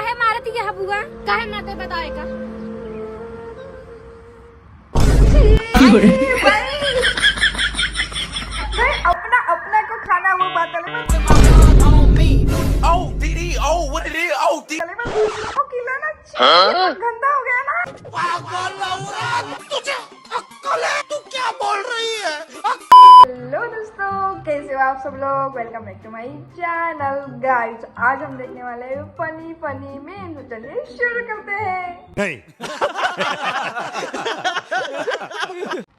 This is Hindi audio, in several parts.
काहे मारती है बुआ? काहे माते बताए का? अपना अपना को खाना वो बात गंदा हो गया ना। तुझे अक्ल है? तू क्या बोल रही है? हेलो दोस्तों, कैसे हो आप सब लोग? Welcome back to my channel guys. आज हम देखने वाले हैं फनी फनी में, तो चलिए शुरू करते हैं। नहीं।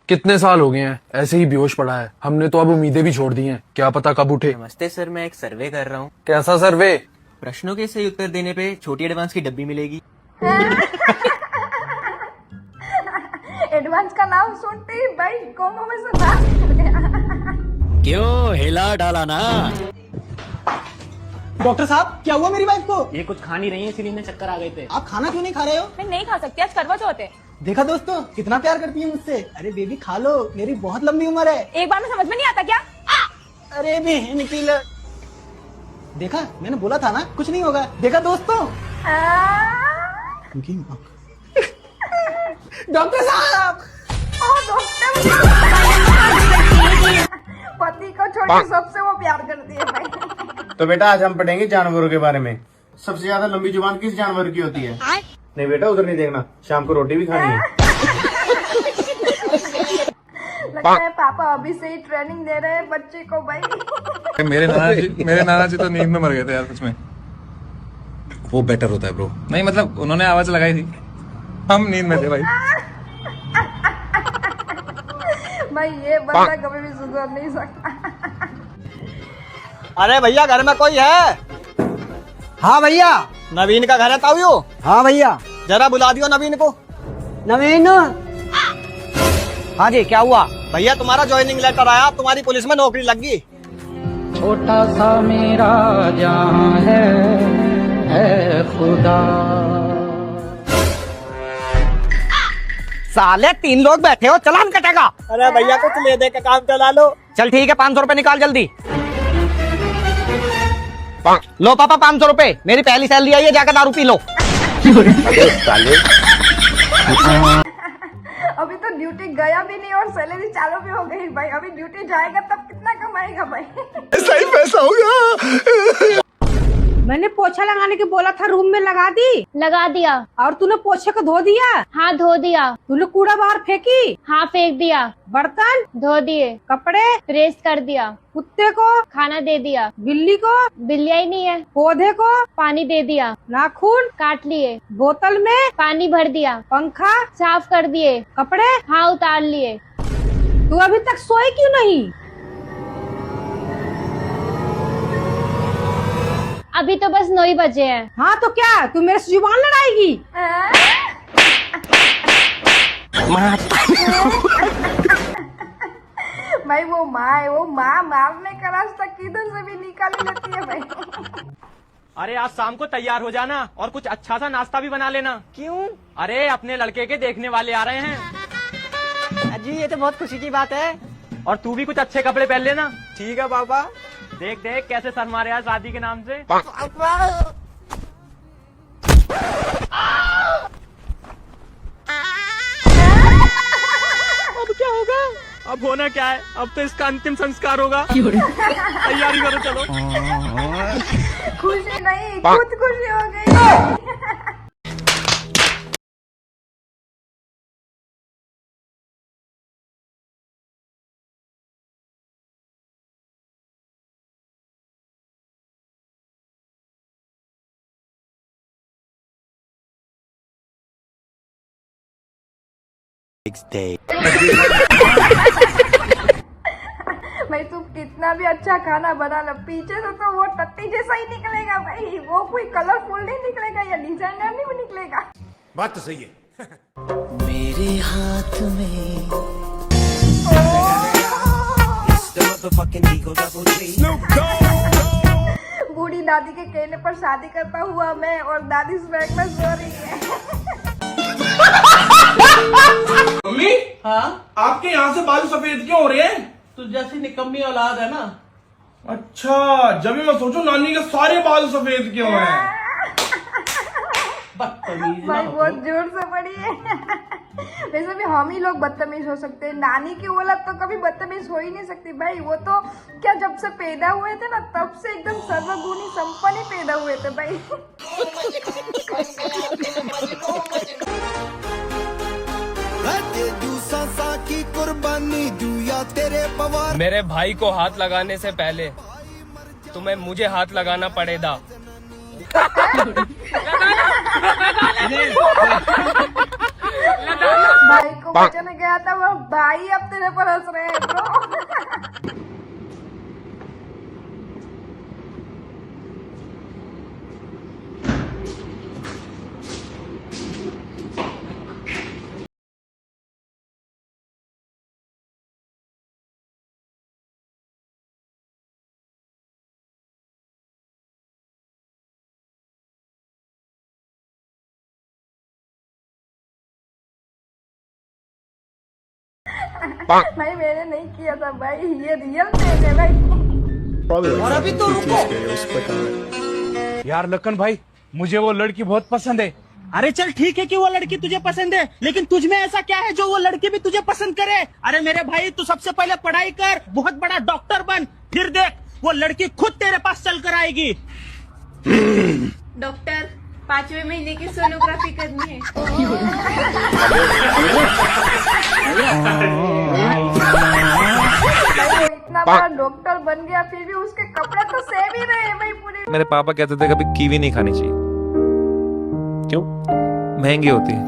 कितने साल हो गए हैं ऐसे ही बेहोश पड़ा है। हमने तो अब उम्मीदें भी छोड़ दी हैं, क्या पता कब उठे। नमस्ते सर, मैं एक सर्वे कर रहा हूँ। कैसा सर्वे? प्रश्नों के सही उत्तर देने पे छोटी एडवांस की डब्बी मिलेगी। एडवांस का नाम सुनते ही भाई कोमो में से बात कर गया। क्यों हिला डाला ना? डॉक्टर साहब, क्या हुआ मेरी वाइफ को? ये कुछ खा नहीं रही है, इसलिए इन्हें चक्कर आ गए थे। आप खाना क्यों नहीं खा रहे हो? मैं नहीं खा सकती, आज करवा चौथ है। देखा दोस्तों, कितना प्यार करती है मुझसे। अरे बेबी खा लो, मेरी बहुत लंबी उम्र है। एक बार में समझ में नहीं आता क्या? अरे निकल। देखा, मैंने बोला था ना कुछ नहीं होगा। देखा दोस्तों। डॉक्टर साहब, पति को छोड़ के सबसे वो प्यार करती है भाई। तो बेटा आज हम पढ़ेंगे जानवरों के बारे में। सबसे ज्यादा लंबी जुबान किस जानवर की होती है? नहीं बेटा, उधर नहीं देखना, शाम को रोटी भी खानी है। लगता है पापा अभी से ही ट्रेनिंग दे रहे हैं बच्चे को भाई। मेरे नाना जी तो नींद में मर गए थे यार, कुछ में। वो बेटर होता है ब्रो। नहीं मतलब उन्होंने आवाज लगाई थी, हम नींद में थे भाई। भाई ये बंदा कभी भी सुधर नहीं सकता। अरे भैया, घर में कोई है? हाँ भैया। नवीन का घर है ताऊ? हाँ भैया। जरा बुला दियो नवीन को। नवीन। हाँ जी, क्या हुआ? भैया तुम्हारा ज्वाइनिंग लेटर आया, तुम्हारी पुलिस में नौकरी लग गई। छोटा सा मेरा जहां है खुदा। साले 3 लोग बैठे हो, चलान कटेगा। अरे भैया कुछ ले दे के काम चला लो। चल ठीक है, 500 रुपए निकाल जल्दी। लो पापा 500 रुपए, मेरी पहली सैलरी आई है, जाकर दारू पी लो। अभी तो ड्यूटी गया भी नहीं और सैलरी चालू भी हो गई भाई। अभी ड्यूटी जाएगा तब कितना कमाएगा भाई? सही पैसा होगा। मैंने पोछा लगाने के बोला था, रूम में लगा दी? लगा दिया। और तूने पोछे को धो दिया? हाँ धो दिया। तूने कूड़ा बाहर फेंकी? हाँ फेंक दिया। बर्तन धो दिए। कपड़े प्रेस कर दिया। कुत्ते को खाना दे दिया। बिल्ली को? बिल्लिया ही नहीं है। पौधे को पानी दे दिया। नाखून काट लिए। बोतल में पानी भर दिया। पंखा साफ कर दिए। कपड़े हाँ उतार लिए। तू अभी तक सोई क्यों नहीं? अभी तो बस 9 ही बजे हैं। हाँ तो क्या तू मेरे से जुबान लड़ाएगी? भाई वो माँ है, वो माँ मारने का रास्ता किधर से भी निकाल लेती है भाई। अरे आज शाम को तैयार हो जाना और कुछ अच्छा सा नाश्ता भी बना लेना। क्यों? अरे अपने लड़के के देखने वाले आ रहे हैं। अजी ये तो बहुत खुशी की बात है। और तू भी कुछ अच्छे कपड़े पहन लेना। ठीक है पापा। देख देख कैसे शर्मा रहे हैं शादी के नाम से। अब क्या होगा? अब होना क्या है, अब तो इसका अंतिम संस्कार होगा। तैयारी करो चलो। खुशी नहीं, खुद खुशी हो गई। भाई तू कितना भी अच्छा खाना बना लो, पीछे से तो वो टट्टी जैसा ही निकलेगा भाई। वो कोई कलरफुल नहीं निकलेगा या डिजाइनर नहीं निकलेगा। बात तो सही है। मेरे हाथ में बूढ़ी दादी के कहने पर शादी करता हुआ मैं, और दादी स्वर्ग में सो रही है। मम्मी, हाँ आपके यहाँ से बाल सफेद क्यों हो रहे हैं? तू जैसी निकम्मी औलाद है ना। अच्छा, जब मैं सोचूं नानी के सारे बाल सफेद क्यों हैं। भाई बहुत जोर से पड़ी है। वैसे भी हम ही लोग बदतमीज हो सकते हैं, नानी की औलाद तो कभी बदतमीज हो ही नहीं सकती भाई। वो तो क्या जब से पैदा हुए थे ना तब से एकदम सर्वगुणी संपन्न ही पैदा हुए थे भाई। की कुर्बानी दूया तेरे पवार। मेरे भाई को हाथ लगाने से पहले तुम्हें मुझे हाथ लगाना पड़ेगा। भाई को बचाने गया था वो भाई अब तेरे पर हंस रहे हैं ब्रो। भाई मैंने नहीं किया था भाई, ये रियल पेन है भाई। और अभी तो रुको यार लखन भाई, मुझे वो लड़की बहुत पसंद है। अरे चल ठीक है कि वो लड़की तुझे पसंद है, लेकिन तुझ में ऐसा क्या है जो वो लड़की भी तुझे पसंद करे? अरे मेरे भाई तू सबसे पहले पढ़ाई कर, बहुत बड़ा डॉक्टर बन, फिर देख वो लड़की खुद तेरे पास चल कर आएगी। डॉक्टर 5वें महीने की सोनोग्राफी करनी है। भाई वो इतना बड़ा डॉक्टर बन गया फिर भी उसके कपड़े तो सेम ही रहे भाई पूरे। मेरे पापा कहते थे कभी कीवी नहीं खानी चाहिए, क्यों? महंगी होती है।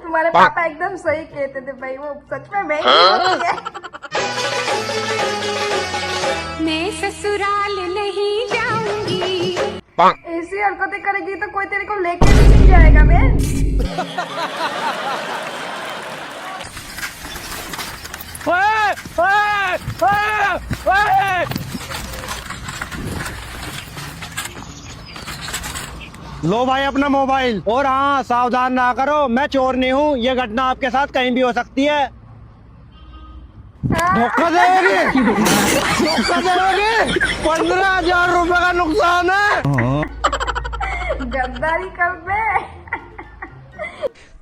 तुम्हारे पापा एकदम सही कहते थे भाई, वो सच में महंगी होती है। मैं ससुराल नहीं जाऊंगी। ऐसी हरकतें करेगी तो कोई तेरे को लेके भी नहीं जाएगा मैं। लो भाई अपना मोबाइल, और हाँ सावधान ना करो, मैं चोर नहीं हूँ, ये घटना आपके साथ कहीं भी हो सकती है। धोखा देगी, धोखा देगी। 15,000 रुपए का नुकसान है। गद्दारी कर दे।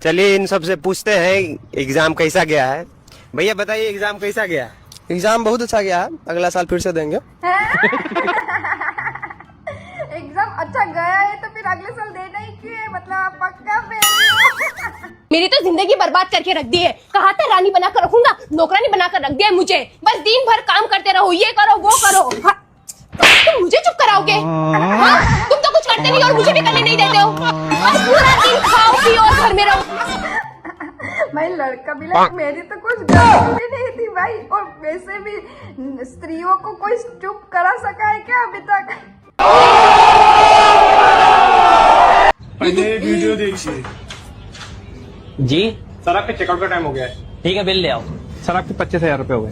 चलिए इन सबसे पूछते हैं एग्जाम कैसा गया है। भैया बताइए एग्जाम कैसा गया? एग्जाम बहुत अच्छा गया है, अगला साल फिर से देंगे। एग्जाम अच्छा गया है तो फिर अगले साल देना ही क्यों है? मतलब आप पक्का फेल। मेरी तो जिंदगी बर्बाद करके रख दी है। कहा था रानी बना कर रखूंगा, नौकरानी बना कर रख दिया है मुझे। बस दिन भर काम करते रहो, ये करो वो करो। हाँ, तुम मुझे चुप कराओगे? हाँ, तुम तो कुछ करते नहीं और मुझे भी करने नहीं देते हो। और पूरा दिन खाओ पियो और घर में रहो। भाई लड़का भी मेरी तो कुछ गलती भी नहीं थी भाई। और वैसे भी स्त्रियों को कोई चुप करा सका है क्या अभी तक? पहले वीडियो देखिए जी सर, आपके चेकआउट का टाइम हो गया है। ठीक है, बिल ले आओ। सर आपके 25,000 रुपए हो गए।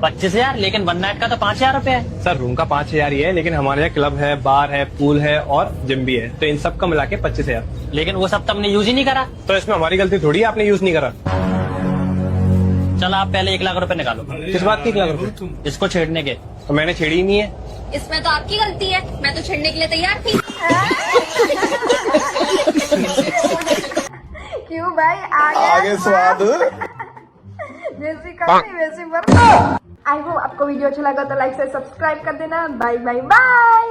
25,000? लेकिन वन नाइट का तो 5,000 रुपए है। सर रूम का 5,000 ही है, लेकिन हमारे यहाँ क्लब है, बार है, पूल है और जिम भी है, तो इन सब का मिला के 25,000। लेकिन वो सब तो हमने यूज ही नहीं करा। तो इसमें हमारी गलती थोड़ी है, आपने यूज नहीं करा। चल आप पहले 1 लाख रुपए निकालो। किस बात की 1 लाख रुपए? इसको छेड़ने के। तो मैंने छेड़ी ही नहीं है। इसमें तो आपकी गलती है, मैं तो छेड़ने के लिए तैयार थी। क्यों भाई आगे स्वाद। जैसी कहानी वैसी बर्फ। आई होप आपको वीडियो अच्छा लगा तो लाइक से सब्सक्राइब कर देना। Bye bye bye.